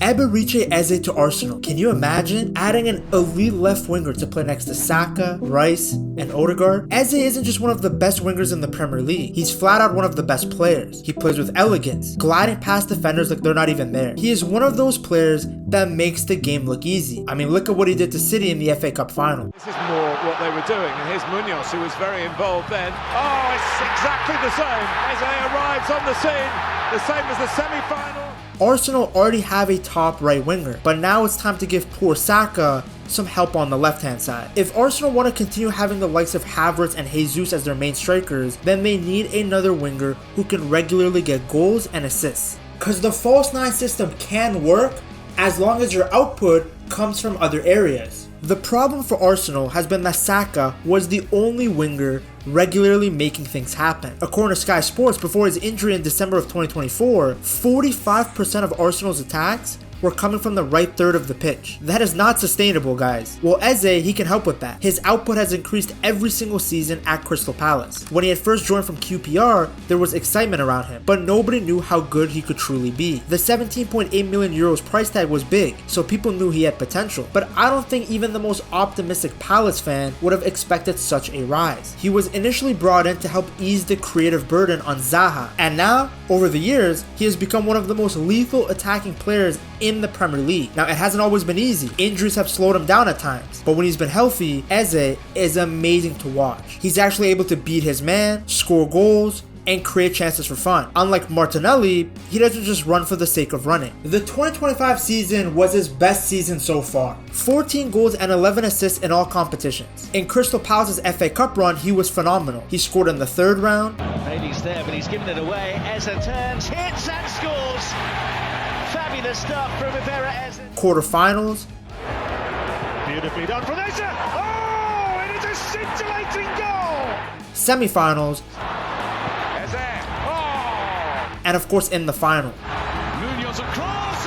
Eberechi Eze to Arsenal. Can you imagine adding an elite left winger to play next to Saka, Rice, and Odegaard? Eze isn't just one of the best wingers in the Premier League. He's flat out one of the best players. He plays with elegance, gliding past defenders like they're not even there. He is one of those players that makes the game look easy. I mean, look at what he did to City in the FA Cup final. This is more what they were doing, and here's Munoz, who was very involved then. Oh, it's exactly the same. Eze arrives on the scene, the same as the semi-final. Arsenal already have a top right winger, but now it's time to give poor Saka some help on the left-hand side. If Arsenal want to continue having the likes of Havertz and Jesus as their main strikers, then they need another winger who can regularly get goals and assists. Because the false nine system can work as long as your output comes from other areas. The problem for Arsenal has been that Saka was the only winger regularly making things happen. According to Sky Sports, before his injury in December of 2024, 45% of Arsenal's attacks were coming from the right third of the pitch. That is not sustainable, guys. Well, Eze, he can help with that. His output has increased every single season at Crystal Palace. When he had first joined from QPR, there was excitement around him, but nobody knew how good he could truly be. The 17.8 million euros price tag was big, so people knew he had potential, but I don't think even the most optimistic Palace fan would have expected such a rise. He was initially brought in to help ease the creative burden on Zaha, and now, over the years, he has become one of the most lethal attacking players in the Premier League. Now, it hasn't always been easy. Injuries have slowed him down at times, but when he's been healthy, Eze is amazing to watch. He's actually able to beat his man, score goals, and create chances for fun. Unlike Martinelli, he doesn't just run for the sake of running. The 2025 season was his best season so far. 14 goals and 11 assists in all competitions. In Crystal Palace's FA Cup run, he was phenomenal. He scored in the third round. Bailey's there, but he's given it away. Eze turns, hits and scores. Fabulous stuff from Eberechi Eze. Quarterfinals. Beautifully done from Eze. Oh, it is a scintillating goal. Semifinals. Eze. Oh! And of course in the final. Munoz across,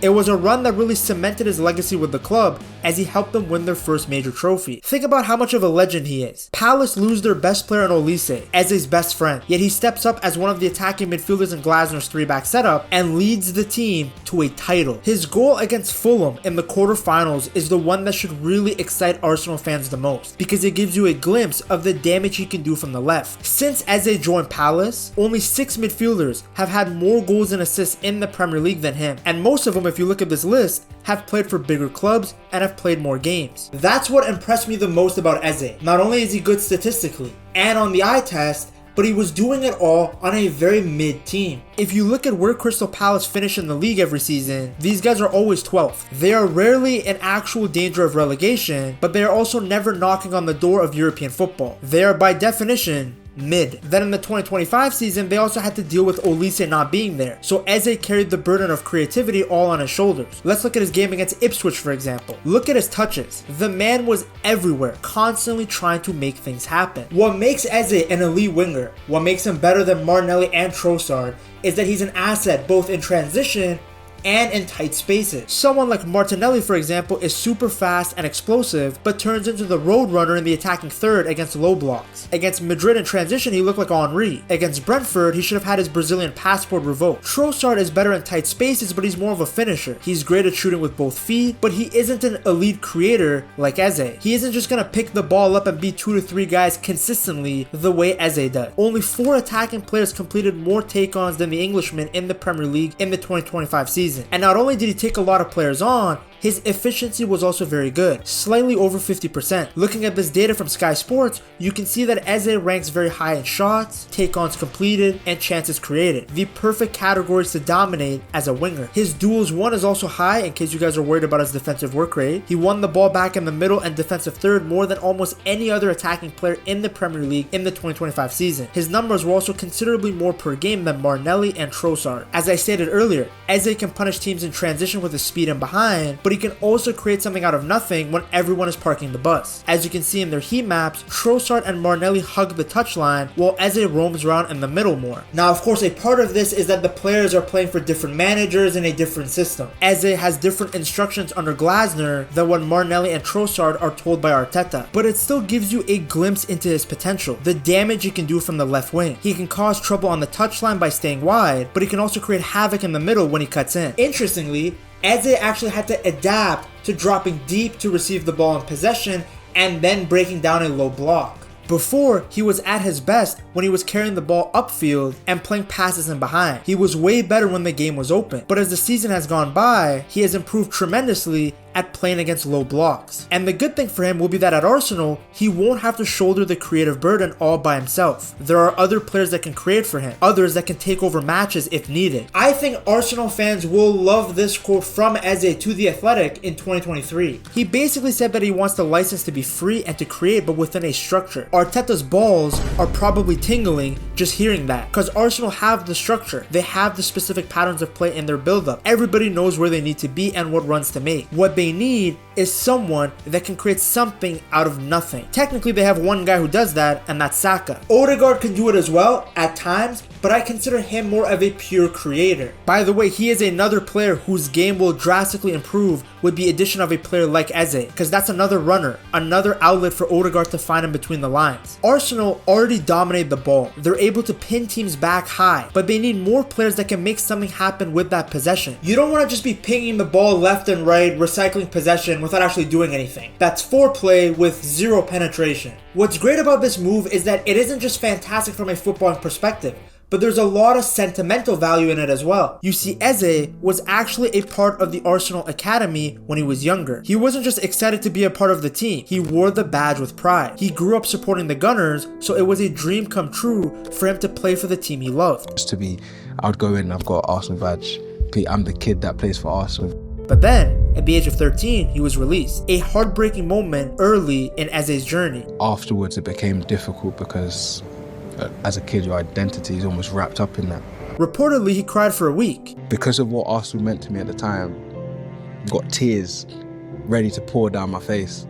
It was a run that really cemented his legacy with the club as he helped them win their first major trophy. Think about how much of a legend he is. Palace lose their best player in Olise, Eze's best friend, yet he steps up as one of the attacking midfielders in Glasner's 3-back setup and leads the team to a title. His goal against Fulham in the quarterfinals is the one that should really excite Arsenal fans the most, because it gives you a glimpse of the damage he can do from the left. Since Eze joined Palace, only 6 midfielders have had more goals and assists in the Premier League than him, and most of them, if you look at this list, have played for bigger clubs and have played more games. That's what impressed me the most about Eze. Not only is he good statistically and on the eye test, but he was doing it all on a very mid team. If you look at where Crystal Palace finish in the league every season, these guys are always 12th. They are rarely in actual danger of relegation, but they are also never knocking on the door of European football. They are by definition mid. Then in the 2025 season, they also had to deal with Olise not being there, so Eze carried the burden of creativity all on his shoulders. Let's look at his game against Ipswich, for example. Look at his touches. The man was everywhere, constantly trying to make things happen. What makes Eze an elite winger, what makes him better than Martinelli and Trossard, is that he's an asset both in transition and in tight spaces. Someone like Martinelli, for example, is super fast and explosive, but turns into the road runner in the attacking third against low blocks. Against Madrid in transition, he looked like Henry. Against Brentford, he should have had his Brazilian passport revoked. Trossard is better in tight spaces, but he's more of a finisher. He's great at shooting with both feet, but he isn't an elite creator like Eze. He isn't just gonna pick the ball up and beat 2 to 3 guys consistently the way Eze does. Only 4 attacking players completed more take-ons than the Englishman in the Premier League in the 2025 season. And not only did he take a lot of players on, his efficiency was also very good, slightly over 50%. Looking at this data from Sky Sports, you can see that Eze ranks very high in shots, take-ons completed, and chances created. The perfect categories to dominate as a winger. His duels won is also high, in case you guys are worried about his defensive work rate. He won the ball back in the middle and defensive third more than almost any other attacking player in the Premier League in the 2025 season. His numbers were also considerably more per game than Martinelli and Trossard. As I stated earlier, Eze can punish teams in transition with his speed and behind, but he can also create something out of nothing when everyone is parking the bus. As you can see in their heat maps, Trossard and Martinelli hug the touchline while Eze roams around in the middle more. Now of course a part of this is that the players are playing for different managers in a different system. Eze has different instructions under Glasner than what Martinelli and Trossard are told by Arteta, but it still gives you a glimpse into his potential, the damage he can do from the left wing. He can cause trouble on the touchline by staying wide, but he can also create havoc in the middle when he cuts in. Interestingly, Eze actually had to adapt to dropping deep to receive the ball in possession and then breaking down a low block. Before, he was at his best when he was carrying the ball upfield and playing passes in behind. He was way better when the game was open, but as the season has gone by, he has improved tremendously at playing against low blocks. And the good thing for him will be that at Arsenal, he won't have to shoulder the creative burden all by himself. There are other players that can create for him, others that can take over matches if needed. I think Arsenal fans will love this quote from Eze to The Athletic in 2023. He basically said that he wants the license to be free and to create, but within a structure. Arteta's balls are probably tingling just hearing that, because Arsenal have the structure. They have the specific patterns of play in their build-up. Everybody knows where they need to be and what runs to make. What they need is someone that can create something out of nothing. Technically, they have one guy who does that, and that's Saka. Odegaard can do it as well at times, but I consider him more of a pure creator. By the way, he is another player whose game will drastically improve with the addition of a player like Eze, because that's another runner, another outlet for Odegaard to find him between the lines. Arsenal already dominate the ball. They're able to pin teams back high, but they need more players that can make something happen with that possession. You don't want to just be pinging the ball left and right, recycling possession without actually doing anything. That's foreplay with zero penetration. What's great about this move is that it isn't just fantastic from a footballing perspective, but there's a lot of sentimental value in it as well. You see, Eze was actually a part of the Arsenal Academy when he was younger. He wasn't just excited to be a part of the team, he wore the badge with pride. He grew up supporting the Gunners, so it was a dream come true for him to play for the team he loved. Just to be, I would go in, I've got an Arsenal badge, I'm the kid that plays for Arsenal. But then, at the age of 13, he was released. A heartbreaking moment early in Eze's journey. Afterwards, it became difficult because as a kid, your identity is almost wrapped up in that. Reportedly, he cried for a week. Because of what Arsenal meant to me at the time, I've got tears ready to pour down my face.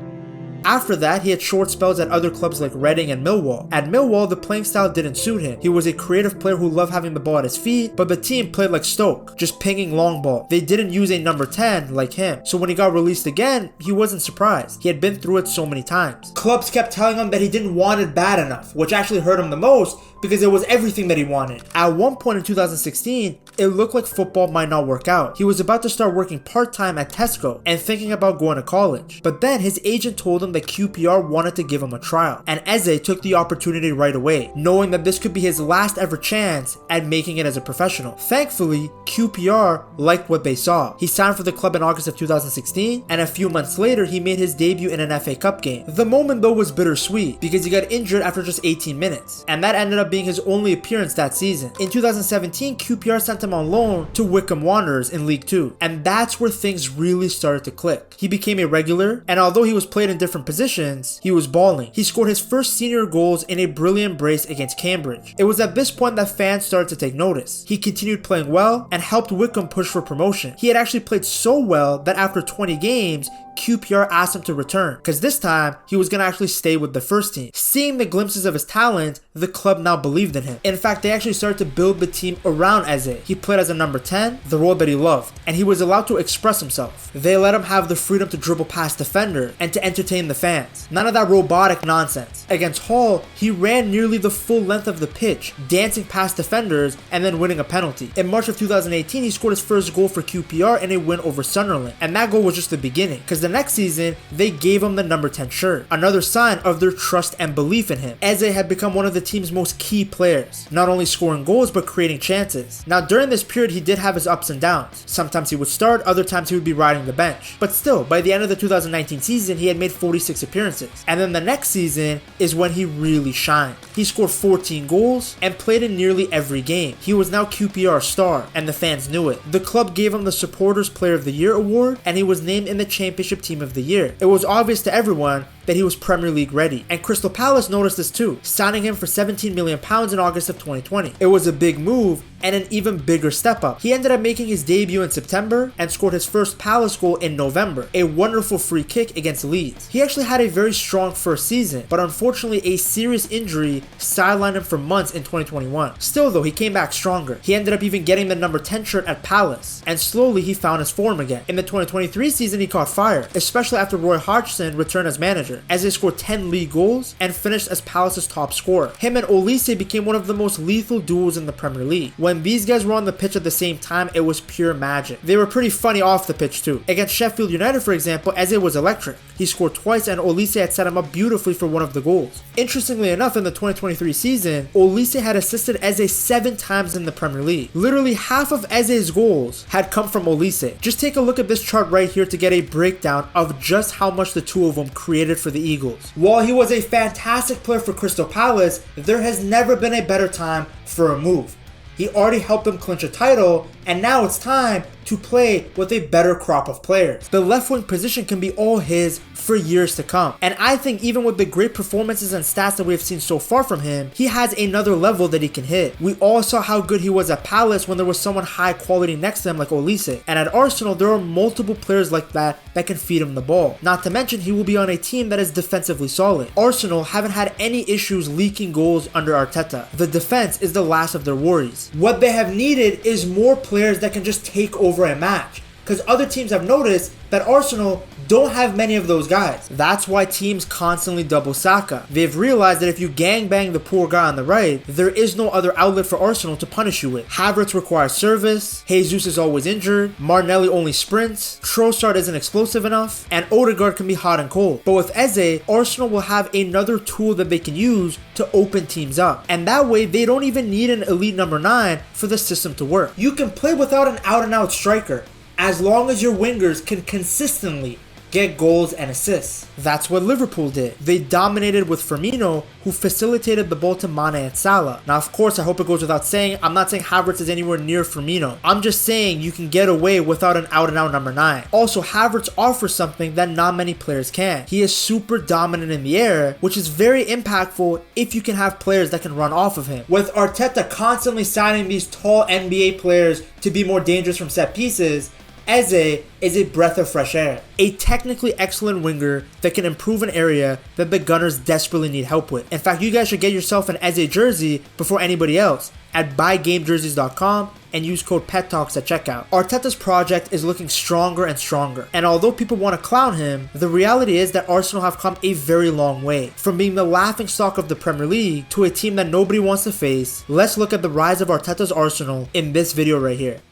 After that, he had short spells at other clubs like Reading and Millwall. At Millwall, the playing style didn't suit him. He was a creative player who loved having the ball at his feet, but the team played like Stoke, just pinging long ball. They didn't use a number 10 like him, so when he got released again, he wasn't surprised. He had been through it so many times. Clubs kept telling him that he didn't want it bad enough, which actually hurt him the most because it was everything that he wanted. At one point in 2016, it looked like football might not work out. He was about to start working part-time at Tesco and thinking about going to college. But then his agent told him that QPR wanted to give him a trial, and Eze took the opportunity right away, knowing that this could be his last ever chance at making it as a professional. Thankfully, QPR liked what they saw. He signed for the club in August of 2016, and a few months later, he made his debut in an FA Cup game. The moment though was bittersweet because he got injured after just 18 minutes, and that ended up being his only appearance that season. In 2017, QPR sent him on loan to Wycombe Wanderers in League 2, and that's where things really started to click. He became a regular, and although he was played in different positions, he was balling. He scored his first senior goals in a brilliant brace against Cambridge. It was at this point that fans started to take notice. He continued playing well and helped Wycombe push for promotion. He had actually played so well that after 20 games, QPR asked him to return, because this time he was going to actually stay with the first team. Seeing the glimpses of his talent, the club now believed in him. In fact, they actually started to build the team around Eze. He played as a number 10, the role that he loved, and he was allowed to express himself. They let him have the freedom to dribble past defenders and to entertain the fans. None of that robotic nonsense. Against Hull, he ran nearly the full length of the pitch, dancing past defenders and then winning a penalty. In March of 2018, he scored his first goal for QPR in a win over Sunderland, and that goal was just the beginning, because the next season, they gave him the number 10 shirt, another sign of their trust and belief in him. Eze had become one of the team's most key players, not only scoring goals but creating chances. Now during this period, he did have his ups and downs. Sometimes he would start, other times he would be riding the bench. But still, by the end of the 2019 season, he had made 46 appearances. And then the next season is when he really shined. He scored 14 goals and played in nearly every game. He was now QPR's star, and the fans knew it. The club gave him the Supporters Player of the Year award, and he was named in the Championship Team of the Year. It was obvious to everyone that he was Premier League ready. And Crystal Palace noticed this too, signing him for £17 million in August of 2020. It was a big move and an even bigger step up. He ended up making his debut in September and scored his first Palace goal in November, a wonderful free kick against Leeds. He actually had a very strong first season, but unfortunately a serious injury sidelined him for months in 2021. Still though, he came back stronger. He ended up even getting the number 10 shirt at Palace, and slowly he found his form again. In the 2023 season he caught fire, especially after Roy Hodgson returned as manager, as they scored 10 league goals and finished as Palace's top scorer. Him and Olise became one of the most lethal duos in the Premier League. When these guys were on the pitch at the same time, it was pure magic. They were pretty funny off the pitch too. Against Sheffield United, for example, Eze was electric. He scored twice and Olise had set him up beautifully for one of the goals. Interestingly enough, in the 2023 season, Olise had assisted Eze 7 times in the Premier League. Literally half of Eze's goals had come from Olise. Just take a look at this chart right here to get a breakdown of just how much the two of them created for the Eagles. While he was a fantastic player for Crystal Palace, there has never been a better time for a move. He already helped them clinch a title, and now it's time to play with a better crop of players. The left wing position can be all his for years to come. And I think even with the great performances and stats that we have seen so far from him, he has another level that he can hit. We all saw how good he was at Palace when there was someone high quality next to him like Olise. And at Arsenal, there are multiple players like that can feed him the ball. Not to mention, he will be on a team that is defensively solid. Arsenal haven't had any issues leaking goals under Arteta. The defense is the last of their worries. What they have needed is more players that can just take over a match, because other teams have noticed that Arsenal don't have many of those guys. That's why teams constantly double Saka. They've realized that if you gangbang the poor guy on the right, there is no other outlet for Arsenal to punish you with. Havertz requires service, Jesus is always injured, Martinelli only sprints, Trossard isn't explosive enough, and Odegaard can be hot and cold. But with Eze, Arsenal will have another tool that they can use to open teams up. And that way, they don't even need an elite number 9 for the system to work. You can play without an out-and-out striker, as long as your wingers can consistently get goals and assists. That's what Liverpool did. They dominated with Firmino, who facilitated the ball to Mane and Salah. Now, of course, I hope it goes without saying, I'm not saying Havertz is anywhere near Firmino. I'm just saying you can get away without an out-and-out number 9. Also, Havertz offers something that not many players can. He is super dominant in the air, which is very impactful if you can have players that can run off of him. With Arteta constantly signing these tall NBA players to be more dangerous from set pieces, Eze is a breath of fresh air. A technically excellent winger that can improve an area that the Gunners desperately need help with. In fact, you guys should get yourself an Eze jersey before anybody else at buygamejerseys.com and use code PETTALKS at checkout. Arteta's project is looking stronger and stronger, and although people want to clown him, the reality is that Arsenal have come a very long way. From being the laughingstock of the Premier League to a team that nobody wants to face, let's look at the rise of Arteta's Arsenal in this video right here.